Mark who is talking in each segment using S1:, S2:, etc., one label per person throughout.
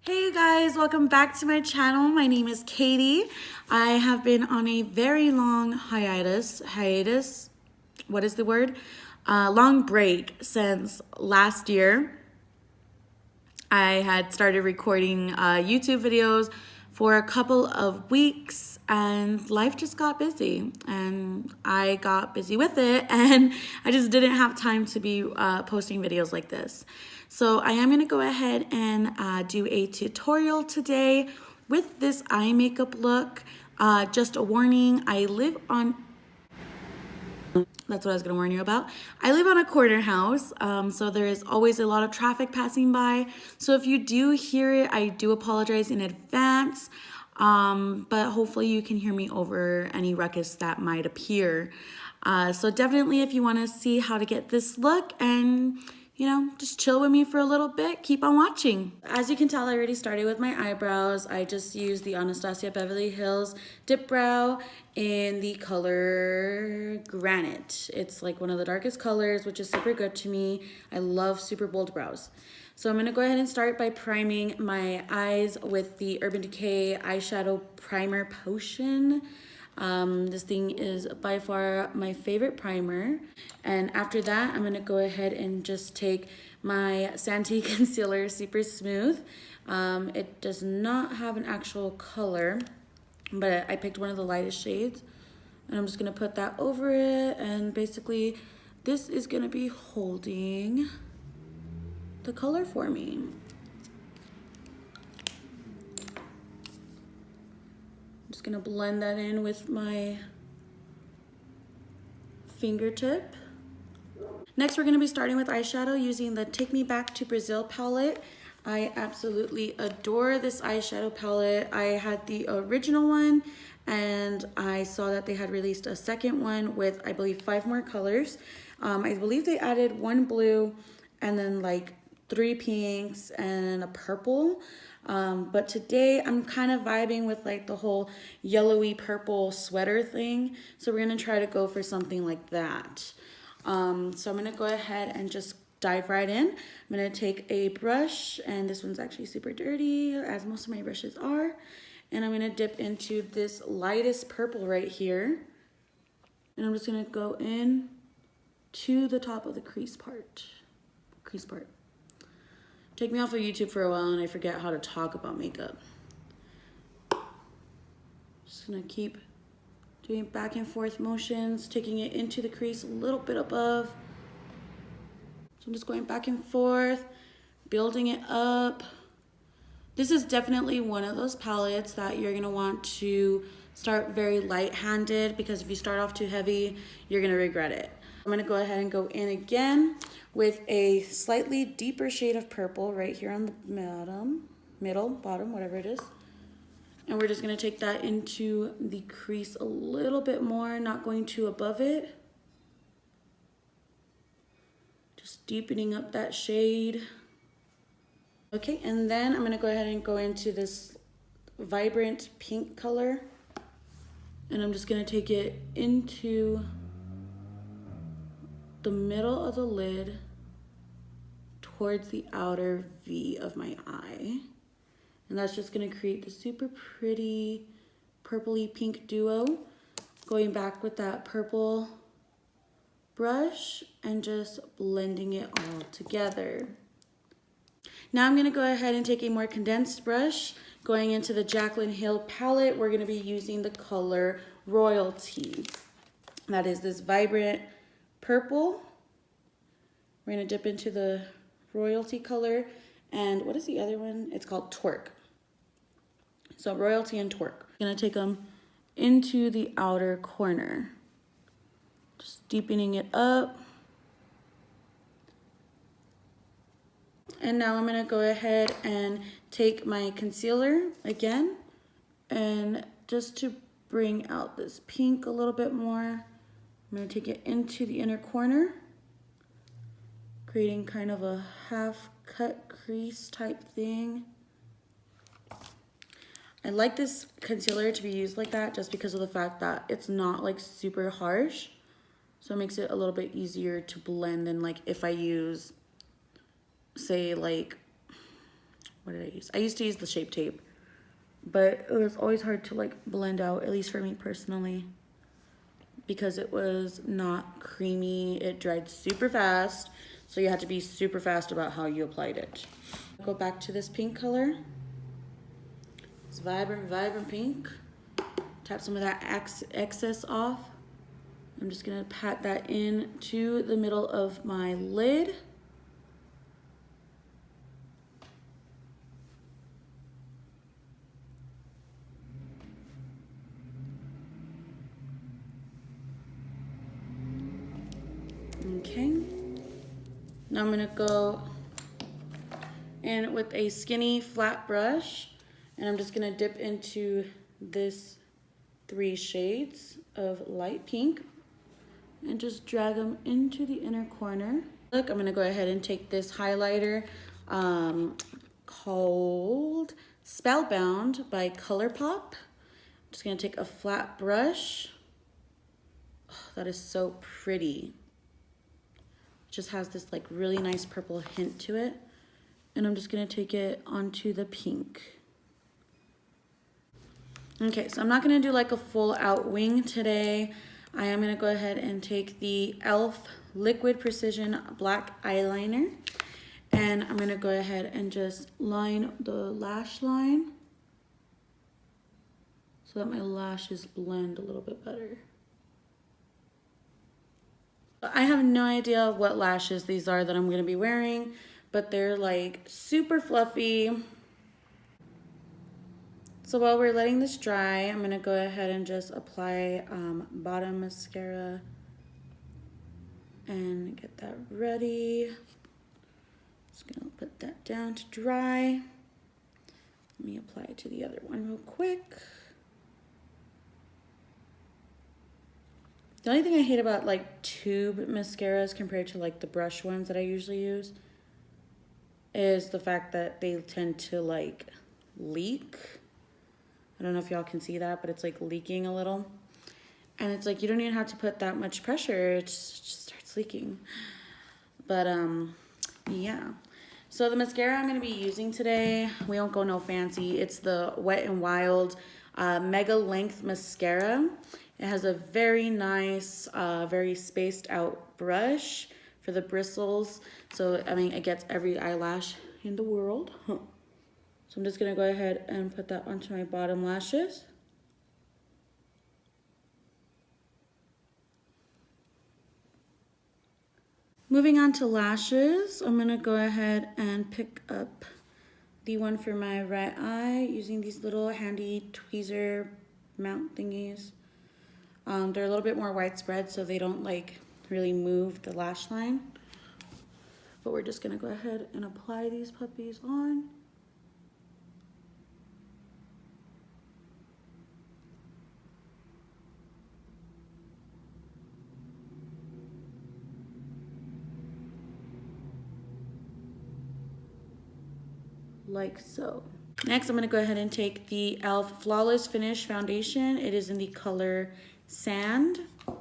S1: Hey you guys, welcome back to my channel. My name is Katie. I have been on a very long hiatus, what is the word? Long break since last year. I had started recording YouTube videos for a couple of weeks and life just got busy and I got busy with it and I just didn't have time to be posting videos like this. So I am going to go ahead and do a tutorial today with this eye makeup look. Just a warning, that's what I was going to warn you about. I live on a corner house, so there is always a lot of traffic passing by. So if you do hear it, I do apologize in advance, but hopefully you can hear me over any ruckus that might appear. So definitely if you want to see how to get this look and just chill with me for a little bit, keep on watching. As you can tell, I already started with my eyebrows. I just used the Anastasia Beverly Hills Dip Brow in the color Granite. It's like one of the darkest colors, which is super good to me. I love super bold brows. So I'm gonna go ahead and start by priming my eyes with the Urban Decay Eyeshadow Primer Potion. This thing is by far my favorite primer. And after that, I'm gonna go ahead and just take my Santee Concealer Super Smooth. It does not have an actual color, but I picked one of the lightest shades. And I'm just gonna put that over it. And basically, this is gonna be holding the color for me. Just gonna blend that in with my fingertip. Next, we're gonna be starting with eyeshadow using the Take Me Back to Brazil palette. I absolutely adore this eyeshadow palette. I had the original one and I saw that they had released a second one with, I believe, 5 more colors. I believe they added 1 blue and then like 3 pinks and a purple. But today I'm kind of vibing with like the whole yellowy purple sweater thing. So we're gonna try to go for something like that. So I'm gonna go ahead and just dive right in. I'm gonna take a brush, and this one's actually super dirty, as most of my brushes are. And I'm gonna dip into this lightest purple right here. And I'm just gonna go in to the top of the crease part. Take me off of YouTube for a while and I forget how to talk about makeup. Just gonna keep doing back and forth motions, taking it into the crease a little bit above. So I'm just going back and forth, building it up. This is definitely one of those palettes that you're gonna want to start very light-handed, because if you start off too heavy, you're gonna regret it. I'm gonna go ahead and go in again with a slightly deeper shade of purple right here on the bottom, whatever it is. And we're just gonna take that into the crease a little bit more, not going too above it. Just deepening up that shade. Okay, and then I'm gonna go ahead and go into this vibrant pink color. And I'm just gonna take it into the middle of the lid towards the outer V of my eye. And that's just gonna create the super pretty purpley pink duo. Going back with that purple brush and just blending it all together. Now I'm gonna go ahead and take a more condensed brush. Going into the Jaclyn Hill palette, we're gonna be using the color Royalty. That is this vibrant purple. We're gonna dip into the Royalty color. And what is the other one? It's called Twerk. So Royalty and Twerk. I'm gonna take them into the outer corner. Just deepening it up. And now I'm gonna go ahead and take my concealer again, and just to bring out this pink a little bit more, I'm gonna take it into the inner corner, creating kind of a half cut crease type thing. I like this concealer to be used like that just because of the fact that it's not like super harsh. So it makes it a little bit easier to blend than like if I use, say, like, what did I use? I used to use the Shape Tape, but it was always hard to like blend out, at least for me personally, because it was not creamy. It dried super fast, so you had to be super fast about how you applied it. Go back to this pink color. It's vibrant, vibrant pink. Tap some of that excess off. I'm just gonna pat that in to the middle of my lid. Okay. Now I'm gonna go in with a skinny flat brush, and I'm just gonna dip into this 3 shades of light pink and just drag them into the inner corner. Look, I'm gonna go ahead and take this highlighter called Spellbound by ColourPop. I'm just gonna take a flat brush. Oh, that is so pretty. It just has this like really nice purple hint to it. And I'm just gonna take it onto the pink. Okay, so I'm not gonna do like a full out wing today. I am gonna go ahead and take the e.l.f. Liquid Precision Black Eyeliner, and I'm gonna go ahead and just line the lash line so that my lashes blend a little bit better. I have no idea what lashes these are that I'm gonna be wearing, but they're like super fluffy. So while we're letting this dry, I'm gonna go ahead and just apply bottom mascara and get that ready. Just gonna put that down to dry. Let me apply it to the other one real quick. The only thing I hate about like tube mascaras compared to like the brush ones that I usually use is the fact that they tend to like leak. I don't know if y'all can see that, but it's like leaking a little. And it's like, you don't even have to put that much pressure. It just starts leaking. But yeah. So the mascara I'm gonna be using today, we won't go no fancy. It's the Wet n Wild Mega Length Mascara. It has a very nice, very spaced out brush for the bristles. So, I mean, it gets every eyelash in the world. So I'm just gonna go ahead and put that onto my bottom lashes. Moving on to lashes, I'm gonna go ahead and pick up the one for my right eye using these little handy tweezer mount thingies. They're a little bit more widespread, so they don't like really move the lash line. But we're just gonna go ahead and apply these puppies on. Like so. Next, I'm gonna go ahead and take the e.l.f. Flawless Finish Foundation. It is in the color Sand. And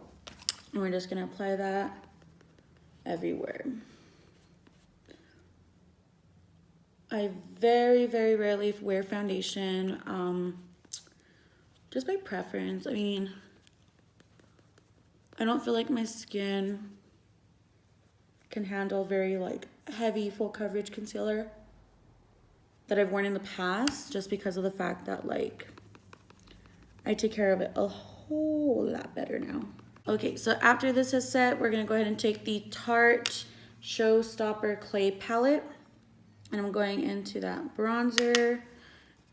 S1: we're just gonna apply that everywhere. I very, very rarely wear foundation, just by preference. I mean, I don't feel like my skin can handle very like heavy full coverage concealer that I've worn in the past, just because of the fact that like I take care of it a whole lot better now. Okay, so after this is set, we're gonna go ahead and take the Tarte Showstopper Clay Palette, and I'm going into that bronzer,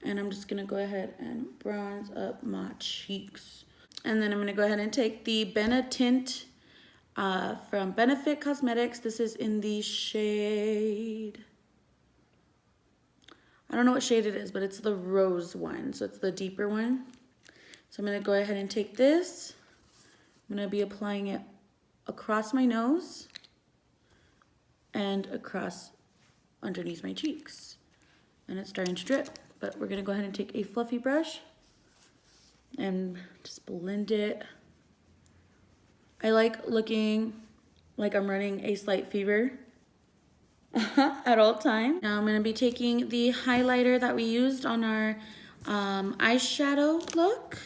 S1: and I'm just gonna go ahead and bronze up my cheeks. And then I'm gonna go ahead and take the Benetint from Benefit Cosmetics. This is in the shade, I don't know what shade it is, but it's the rose one, so it's the deeper one. So I'm gonna go ahead and take this. I'm gonna be applying it across my nose and across underneath my cheeks. And it's starting to drip, but we're gonna go ahead and take a fluffy brush and just blend it. I like looking like I'm running a slight fever at all times. Now I'm going to be taking the highlighter that we used on our eyeshadow look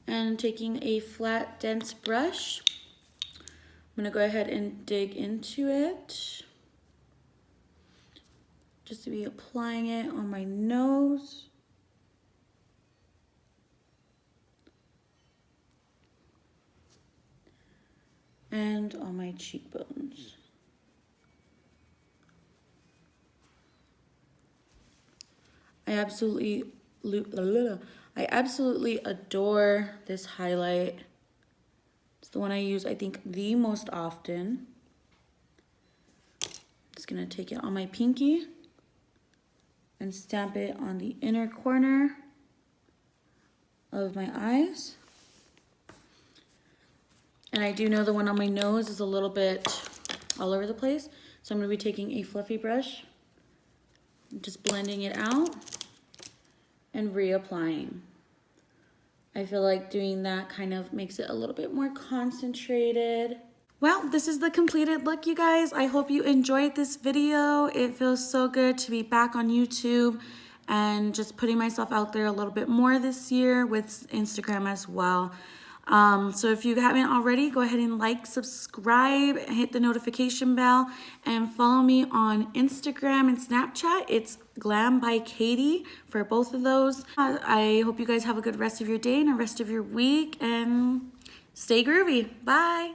S1: and taking a flat, dense brush. I'm going to go ahead and dig into it. Just to be applying it on my nose. And on my cheekbones. I absolutely adore this highlight. It's the one I use, I think, the most often. Just gonna take it on my pinky and stamp it on the inner corner of my eyes. And I do know the one on my nose is a little bit all over the place. So I'm gonna be taking a fluffy brush, just blending it out and reapplying. I feel like doing that kind of makes it a little bit more concentrated. Well, this is the completed look, you guys. I hope you enjoyed this video. It feels so good to be back on YouTube and just putting myself out there a little bit more this year with Instagram as well. So if you haven't already, go ahead and like, subscribe, hit the notification bell, and follow me on Instagram and Snapchat. It's Glam by Katie for both of those. I hope you guys have a good rest of your day and a rest of your week, and stay groovy. Bye.